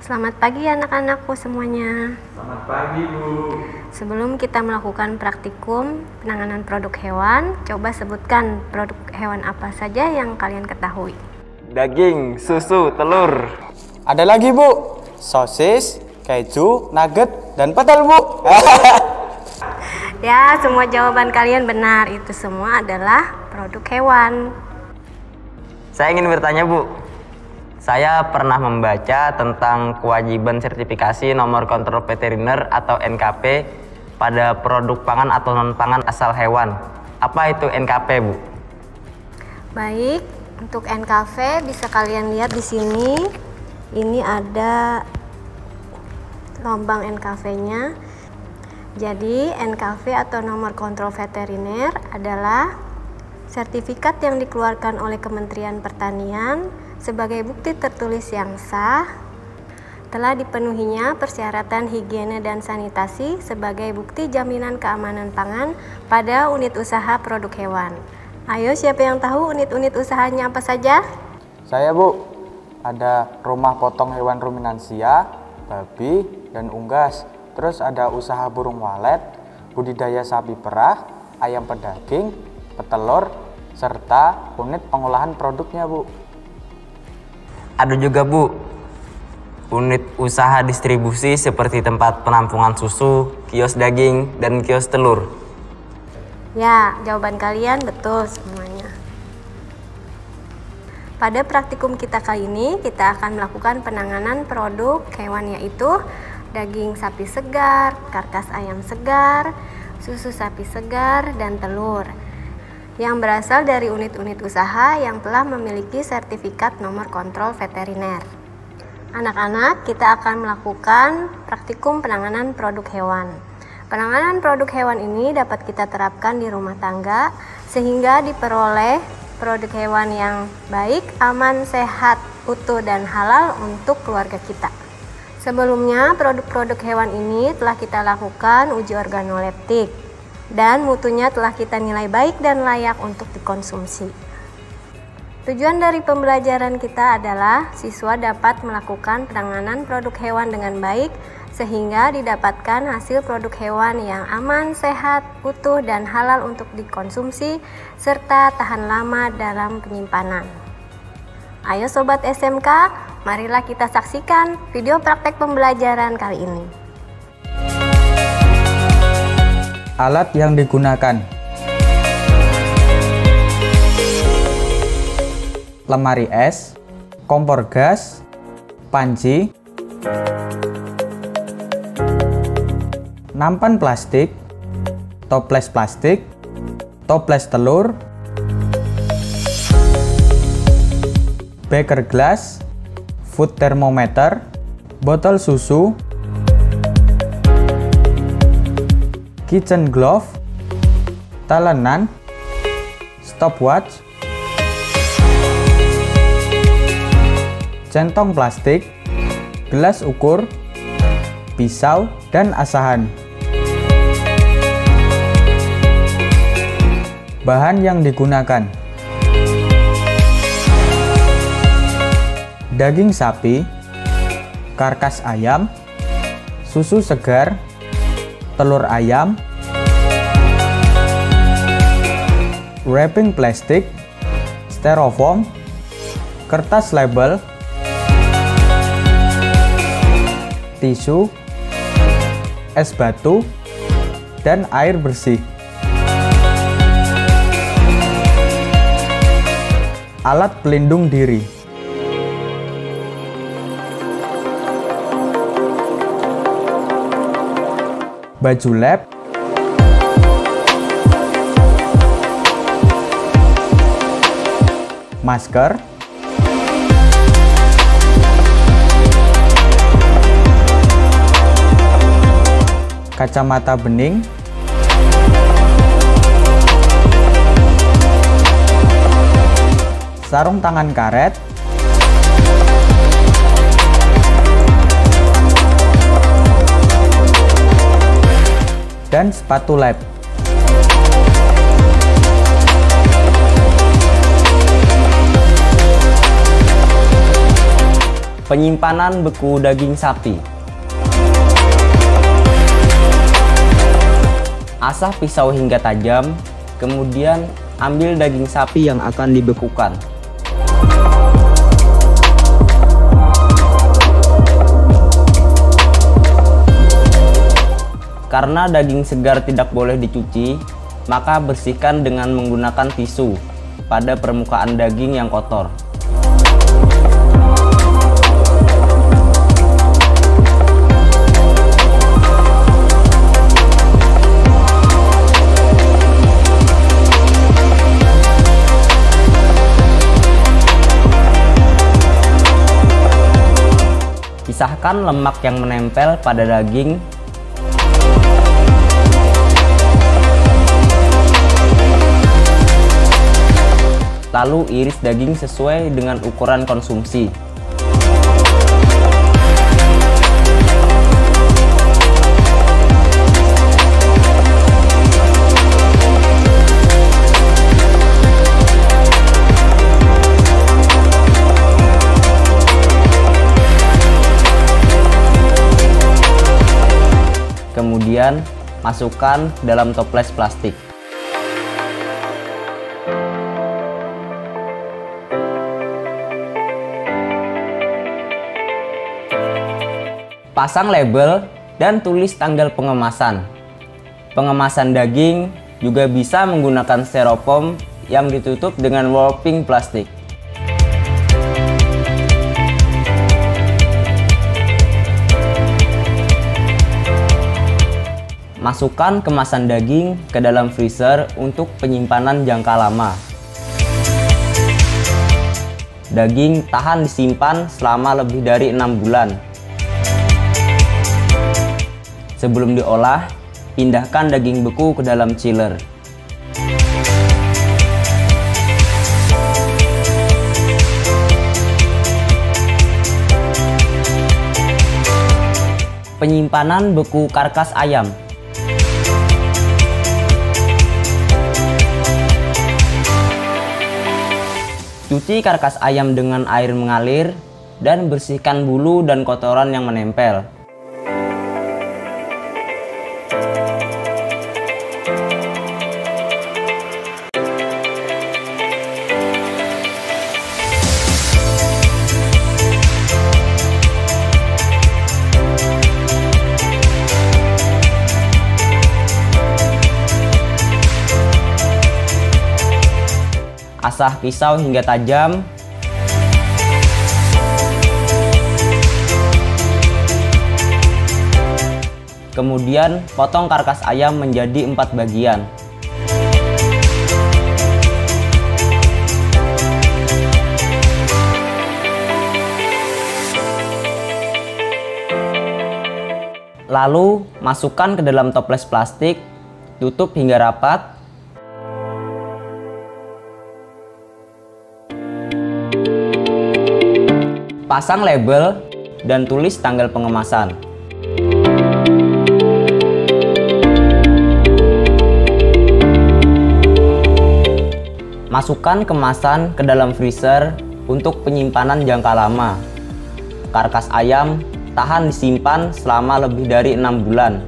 Selamat pagi anak-anakku semuanya. Selamat pagi, Bu. Sebelum kita melakukan praktikum penanganan produk hewan, coba sebutkan produk hewan apa saja yang kalian ketahui. Daging, susu, telur. Ada lagi, Bu. Sosis, keju, nugget, dan petel, Bu. Ya, semua jawaban kalian benar. Itu semua adalah produk hewan. Saya ingin bertanya, Bu. Saya pernah membaca tentang kewajiban sertifikasi nomor kontrol veteriner atau NKV pada produk pangan atau non-pangan asal hewan. Apa itu NKV, Bu? Baik, untuk NKV bisa kalian lihat di sini. Ini ada lambang NKV-nya. Jadi, NKV atau nomor kontrol veteriner adalah sertifikat yang dikeluarkan oleh Kementerian Pertanian sebagai bukti tertulis yang sah telah dipenuhinya persyaratan higiene dan sanitasi sebagai bukti jaminan keamanan pangan pada unit usaha produk hewan. Ayo, siapa yang tahu unit-unit usahanya apa saja? Saya, Bu. Ada rumah potong hewan ruminansia, babi, dan unggas. Terus ada usaha burung walet, budidaya sapi perah, ayam pedaging, petelur, serta unit pengolahan produknya, Bu. Ada juga, Bu, unit usaha distribusi seperti tempat penampungan susu, kios daging, dan kios telur. Ya, jawaban kalian betul semuanya. Pada praktikum kita kali ini, kita akan melakukan penanganan produk hewan yaitu daging sapi segar, karkas ayam segar, susu sapi segar, dan telur yang berasal dari unit-unit usaha yang telah memiliki sertifikat nomor kontrol veteriner. Anak-anak, kita akan melakukan praktikum penanganan produk hewan. Penanganan produk hewan ini dapat kita terapkan di rumah tangga sehingga diperoleh produk hewan yang baik, aman, sehat, utuh, dan halal untuk keluarga kita. Sebelumnya, produk-produk hewan ini telah kita lakukan uji organoleptik dan mutunya telah kita nilai baik dan layak untuk dikonsumsi. Tujuan dari pembelajaran kita adalah siswa dapat melakukan penanganan produk hewan dengan baik sehingga didapatkan hasil produk hewan yang aman, sehat, utuh, dan halal untuk dikonsumsi serta tahan lama dalam penyimpanan. Ayo Sobat SMK, marilah kita saksikan video praktek pembelajaran kali ini. Alat yang digunakan: lemari es, kompor gas, panci, nampan plastik, toples plastik, toples telur, beker gelas, food thermometer, botol susu, kitchen glove, talenan, stopwatch, centong plastik, gelas ukur, pisau, dan asahan. Bahan yang digunakan: daging sapi, karkas ayam, susu segar, telur ayam, wrapping plastik, styrofoam, kertas label, tisu, es batu, dan air bersih. Alat pelindung diri: baju lab, masker, kacamata bening, sarung tangan karet, dan sepatu lab. Penyimpanan beku daging sapi. Asah pisau hingga tajam, kemudian ambil daging sapi yang akan dibekukan. Karena daging segar tidak boleh dicuci, maka bersihkan dengan menggunakan tisu pada permukaan daging yang kotor. Pisahkan lemak yang menempel pada daging. Lalu iris daging sesuai dengan ukuran konsumsi. Kemudian masukkan dalam toples plastik. Pasang label dan tulis tanggal pengemasan. Pengemasan daging juga bisa menggunakan styrofoam yang ditutup dengan wrapping plastik. Masukkan kemasan daging ke dalam freezer untuk penyimpanan jangka lama. Daging tahan disimpan selama lebih dari 6 bulan. Sebelum diolah, pindahkan daging beku ke dalam chiller. Penyimpanan beku karkas ayam. Cuci karkas ayam dengan air mengalir dan bersihkan bulu dan kotoran yang menempel. Asah pisau hingga tajam. Kemudian potong karkas ayam menjadi 4 bagian. Lalu masukkan ke dalam toples plastik, tutup hingga rapat. Pasang label dan tulis tanggal pengemasan. Masukkan kemasan ke dalam freezer untuk penyimpanan jangka lama. Karkas ayam tahan disimpan selama lebih dari 6 bulan.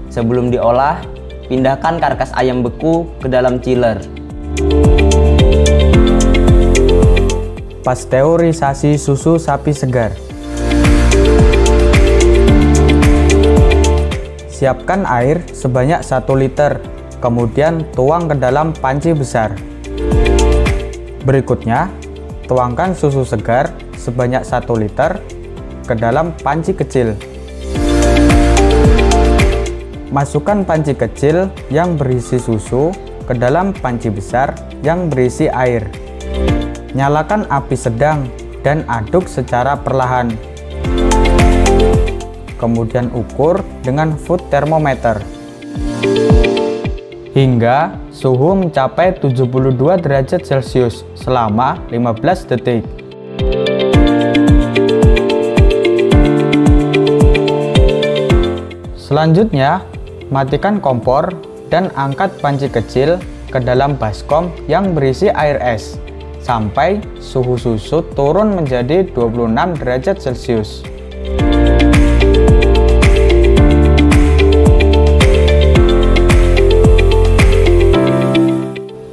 Sebelum diolah, pindahkan karkas ayam beku ke dalam chiller. Pasteurisasi susu sapi segar. Siapkan air sebanyak 1 liter, kemudian tuang ke dalam panci besar. Berikutnya, tuangkan susu segar sebanyak 1 liter ke dalam panci kecil. Masukkan panci kecil yang berisi susu ke dalam panci besar yang berisi air. Nyalakan api sedang dan aduk secara perlahan. Kemudian ukur dengan food thermometer hingga suhu mencapai 72 derajat Celcius selama 15 detik. Selanjutnya, matikan kompor dan angkat panci kecil ke dalam baskom yang berisi air es. sampai suhu susu turun menjadi 26 derajat Celcius.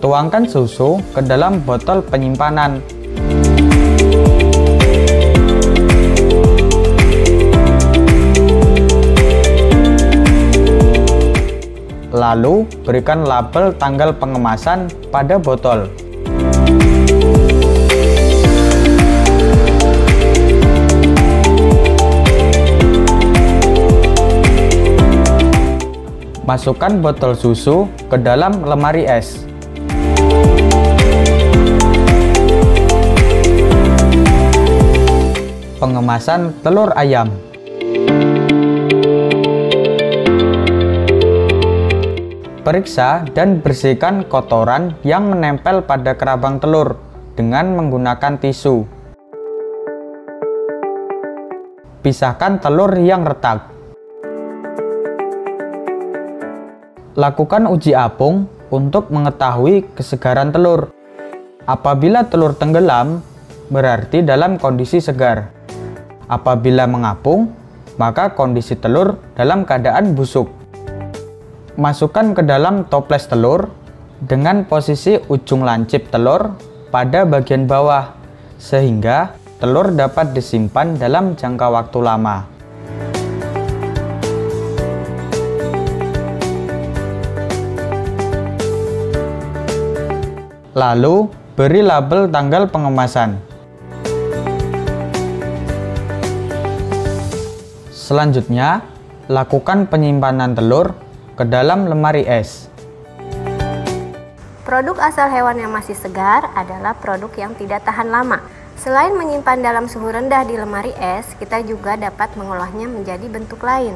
Tuangkan susu ke dalam botol penyimpanan. Lalu, berikan label tanggal pengemasan pada botol. Masukkan botol susu ke dalam lemari es. Pengemasan telur ayam. Periksa dan bersihkan kotoran yang menempel pada kerabang telur dengan menggunakan tisu. Pisahkan telur yang retak. Lakukan uji apung untuk mengetahui kesegaran telur. Apabila telur tenggelam, berarti dalam kondisi segar. Apabila mengapung, maka kondisi telur dalam keadaan busuk. Masukkan ke dalam toples telur dengan posisi ujung lancip telur pada bagian bawah, sehingga telur dapat disimpan dalam jangka waktu lama. Lalu, beri label tanggal pengemasan. Selanjutnya, lakukan penyimpanan telur ke dalam lemari es. Produk asal hewan yang masih segar adalah produk yang tidak tahan lama. Selain menyimpan dalam suhu rendah di lemari es, kita juga dapat mengolahnya menjadi bentuk lain.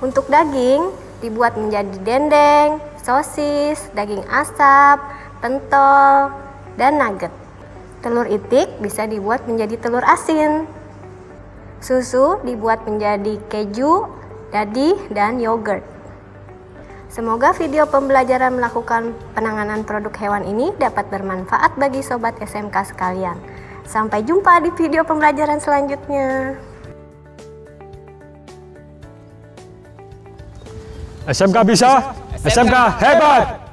Untuk daging, dibuat menjadi dendeng, sosis, daging asap, pentol, dan nugget. Telur itik bisa dibuat menjadi telur asin. Susu dibuat menjadi keju, dadi, dan yogurt. Semoga video pembelajaran melakukan penanganan produk hewan ini dapat bermanfaat bagi sobat SMK sekalian. Sampai jumpa di video pembelajaran selanjutnya. SMK bisa, SMK hebat!